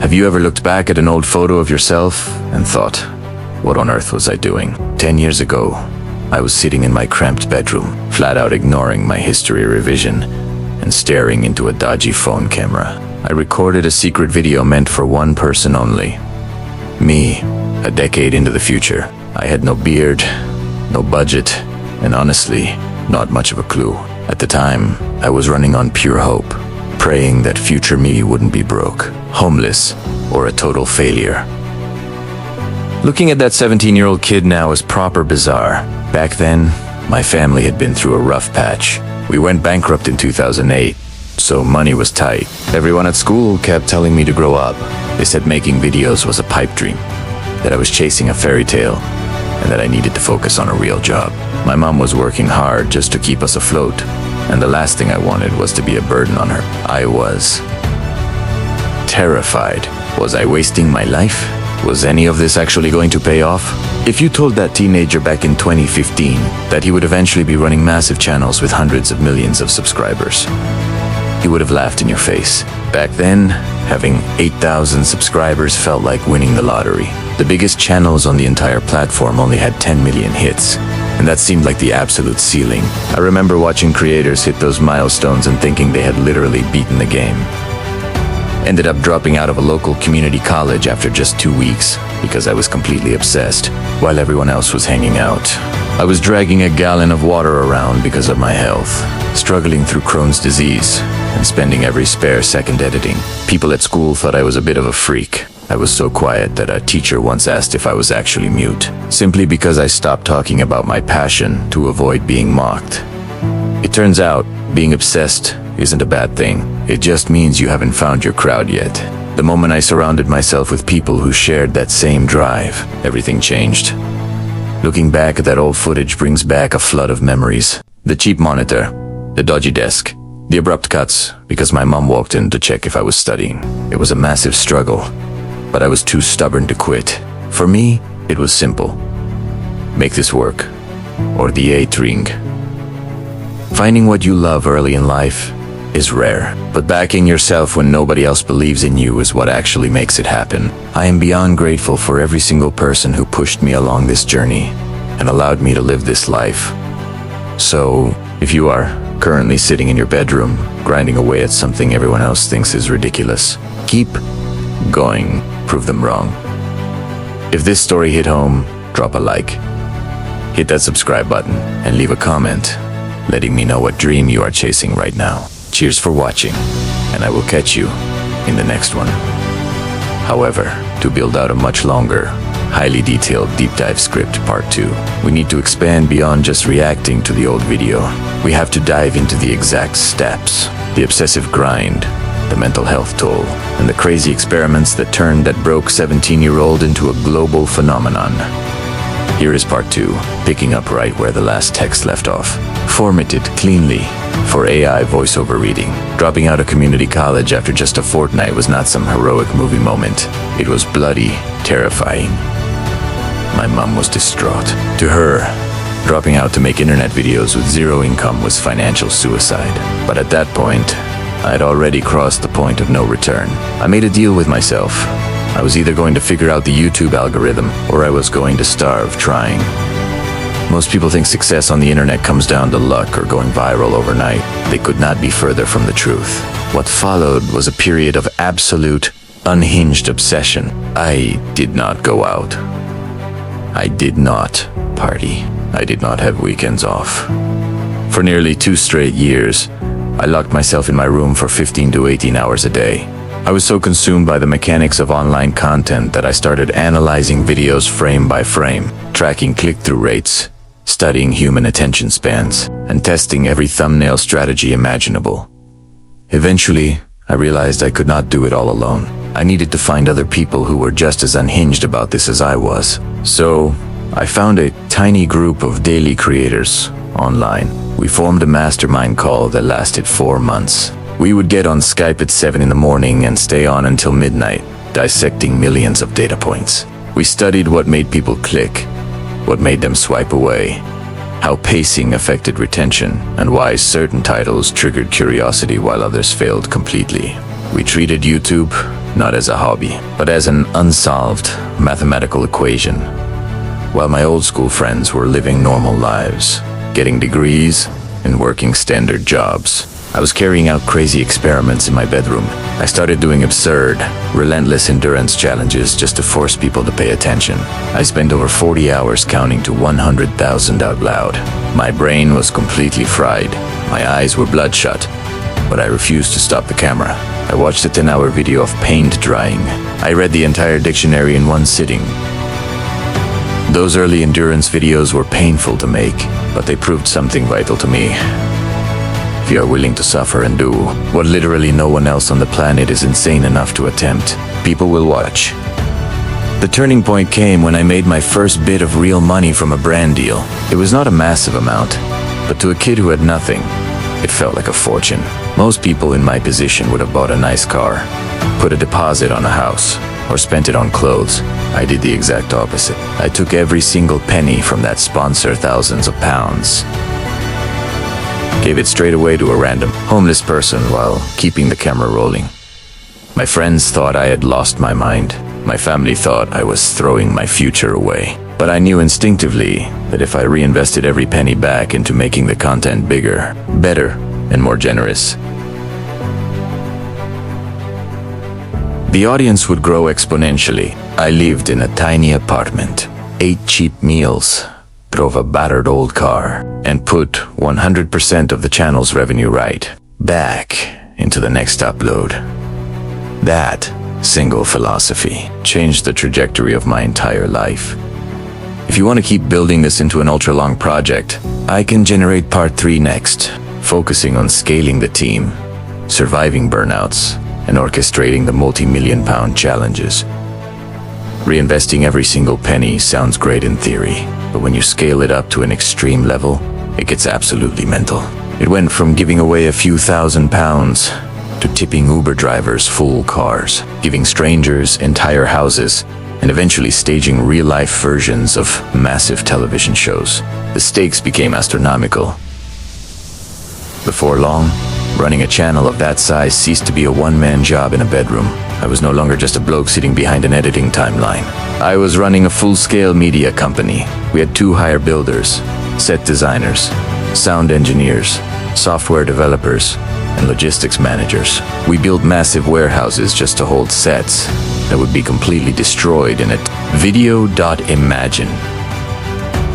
Have you ever looked back at an old photo of yourself and thought, what on earth was I doing? 10 years ago, I was sitting in my cramped bedroom, flat out ignoring my history revision and staring into a dodgy phone camera. I recorded a secret video meant for one person only. Me, a decade into the future. I had no beard, no budget, and honestly, not much of a clue. At the time, I was running on pure hope, praying that future me wouldn't be broke, homeless, or a total failure. Looking at that 17-year-old kid now is proper bizarre. Back then, my family had been through a rough patch. We went bankrupt in 2008, so money was tight. Everyone at school kept telling me to grow up. They said making videos was a pipe dream, that I was chasing a fairy tale, and that I needed to focus on a real job. My mom was working hard just to keep us afloat, and the last thing I wanted was to be a burden on her. I was terrified. Was I wasting my life? Was any of this actually going to pay off? If you told that teenager back in 2015 that he would eventually be running massive channels with hundreds of millions of subscribers, he would have laughed in your face. Back then, having 8,000 subscribers felt like winning the lottery. The biggest channels on the entire platform only had 10 million hits, and that seemed like the absolute ceiling. I remember watching creators hit those milestones and thinking they had literally beaten the game. Ended up dropping out of a local community college after just 2 weeks because I was completely obsessed while everyone else was hanging out. I was dragging a gallon of water around because of my health, struggling through Crohn's disease, and spending every spare second editing. People at school thought I was a bit of a freak. I was so quiet that a teacher once asked if I was actually mute, simply because I stopped talking about my passion to avoid being mocked. It turns out, being obsessed isn't a bad thing. It just means you haven't found your crowd yet. The moment I surrounded myself with people who shared that same drive, everything changed. Looking back at that old footage brings back a flood of memories. The cheap monitor, the dodgy desk, the abrupt cuts because my mom walked in to check if I was studying. It was a massive struggle, but I was too stubborn to quit. For me, it was simple. Make this work, or the eighth ring. Finding what you love early in life is rare, but backing yourself when nobody else believes in you is what actually makes it happen. I am beyond grateful for every single person who pushed me along this journey and allowed me to live this life. So, if you are currently sitting in your bedroom, grinding away at something everyone else thinks is ridiculous, keep going, prove them wrong. If this story hit home, drop a like, hit that subscribe button, and leave a comment, letting me know what dream you are chasing right now. Cheers for watching, and I will catch you in the next one. However, to build out a much longer, highly detailed deep dive script part 2, we need to expand beyond just reacting to the old video. We have to dive into the exact steps, the obsessive grind, the mental health toll, and the crazy experiments that turned that broke 17-year-old into a global phenomenon. Here is part 2, picking up right where the last text left off. Formatted cleanly for AI voiceover reading. Dropping out of community college after just a fortnight was not some heroic movie moment. It was bloody, terrifying. My mom was distraught. To her, dropping out to make internet videos with zero income was financial suicide. But at that point, I had already crossed the point of no return. I made a deal with myself. I was either going to figure out the YouTube algorithm, or I was going to starve trying. Most people think success on the internet comes down to luck or going viral overnight. They could not be further from the truth. What followed was a period of absolute, unhinged obsession. I did not go out. I did not party. I did not have weekends off. For nearly 2 straight years, I locked myself in my room for 15 to 18 hours a day. I was so consumed by the mechanics of online content that I started analyzing videos frame by frame, tracking click-through rates, studying human attention spans, and testing every thumbnail strategy imaginable. Eventually, I realized I could not do it all alone. I needed to find other people who were just as unhinged about this as I was. So, I found a tiny group of daily creators online. We formed a mastermind call that lasted 4 months. We would get on Skype at 7 in the morning and stay on until midnight, dissecting millions of data points. We studied what made people click, what made them swipe away, how pacing affected retention, and why certain titles triggered curiosity while others failed completely. We treated YouTube not as a hobby, but as an unsolved mathematical equation. While my old school friends were living normal lives, getting degrees, and working standard jobs, I was carrying out crazy experiments in my bedroom. I started doing absurd, relentless endurance challenges just to force people to pay attention. I spent over 40 hours counting to 100,000 out loud. My brain was completely fried. My eyes were bloodshot, but I refused to stop the camera. I watched a 10-hour video of paint drying. I read the entire dictionary in one sitting. Those early endurance videos were painful to make, but they proved something vital to me. If you are willing to suffer and do what literally no one else on the planet is insane enough to attempt, people will watch. The turning point came when I made my first bit of real money from a brand deal. It was not a massive amount, but to a kid who had nothing, it felt like a fortune. Most people in my position would have bought a nice car, put a deposit on a house, or spent it on clothes. I did the exact opposite. I took every single penny from that sponsor, thousands of pounds, gave it straight away to a random homeless person while keeping the camera rolling. My friends thought I had lost my mind. My family thought I was throwing my future away. But I knew instinctively that if I reinvested every penny back into making the content bigger, better, and more generous, the audience would grow exponentially. I lived in a tiny apartment, ate cheap meals, drove a battered old car, and put 100% of the channel's revenue right back into the next upload. That single philosophy changed the trajectory of my entire life. If you want to keep building this into an ultra-long project, I can generate part 3 next, focusing on scaling the team, surviving burnouts, and orchestrating the multi-million-pound challenges. Reinvesting every single penny sounds great in theory, but when you scale it up to an extreme level, it gets absolutely mental. It went from giving away a few £1,000s to tipping Uber drivers full cars, giving strangers entire houses, and eventually staging real-life versions of massive television shows. The stakes became astronomical. Before long, running a channel of that size ceased to be a one-man job in a bedroom. I was no longer just a bloke sitting behind an editing timeline. I was running a full-scale media company. We had 2 hire builders, set designers, sound engineers, software developers, and logistics managers. We built massive warehouses just to hold sets that would be completely destroyed in it. Video.imagine.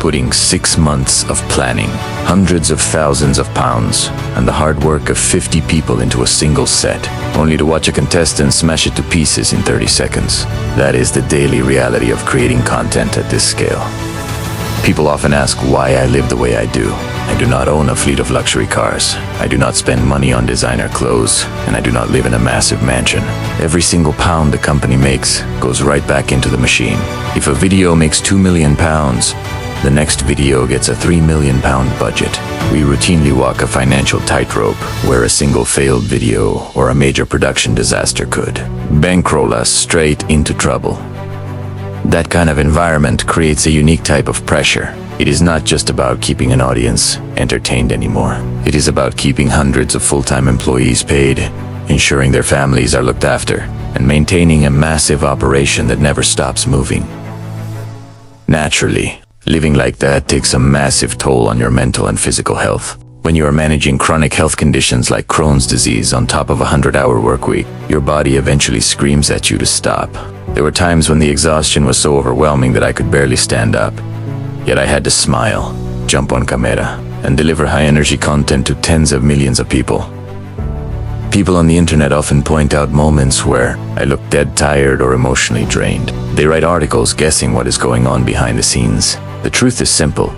Putting 6 months of planning, hundreds of thousands of pounds, and the hard work of 50 people into a single set, only to watch a contestant smash it to pieces in 30 seconds. That is the daily reality of creating content at this scale. People often ask why I live the way I do. I do not own a fleet of luxury cars. I do not spend money on designer clothes, and I do not live in a massive mansion. Every single pound the company makes goes right back into the machine. If a video makes £2 million, the next video gets a £3 million budget. We routinely walk a financial tightrope where a single failed video or a major production disaster could bankroll us straight into trouble. That kind of environment creates a unique type of pressure. It is not just about keeping an audience entertained anymore. It is about keeping hundreds of full-time employees paid, ensuring their families are looked after, and maintaining a massive operation that never stops moving. Naturally, living like that takes a massive toll on your mental and physical health. When you are managing chronic health conditions like Crohn's disease on top of a 100-hour workweek, your body eventually screams at you to stop. There were times when the exhaustion was so overwhelming that I could barely stand up. Yet I had to smile, jump on camera, and deliver high-energy content to tens of millions of people. People on the internet often point out moments where I look dead tired or emotionally drained. They write articles guessing what is going on behind the scenes. The truth is simple.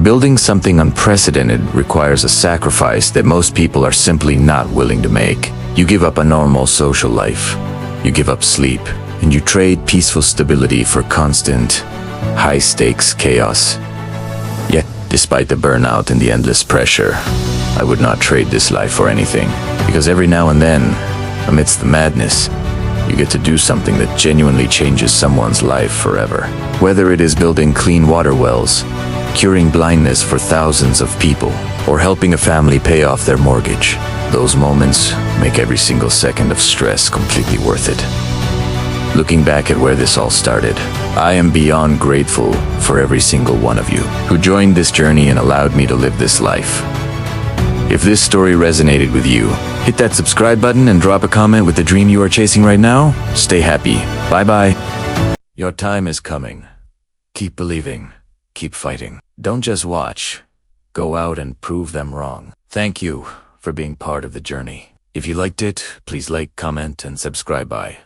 Building something unprecedented requires a sacrifice that most people are simply not willing to make. You give up a normal social life. You give up sleep, and you trade peaceful stability for constant, high-stakes chaos. Yet, despite the burnout and the endless pressure, I would not trade this life for anything. Because every now and then, amidst the madness, you get to do something that genuinely changes someone's life forever. Whether it is building clean water wells, curing blindness for thousands of people, or helping a family pay off their mortgage. Those moments make every single second of stress completely worth it. Looking back at where this all started, I am beyond grateful for every single one of you who joined this journey and allowed me to live this life. If this story resonated with you, hit that subscribe button and drop a comment with the dream you are chasing right now. Stay happy. Bye-bye. Your time is coming. Keep believing. Keep fighting. Don't just watch. Go out and prove them wrong. Thank you for being part of the journey. If you liked it, please like, comment, and subscribe. Bye.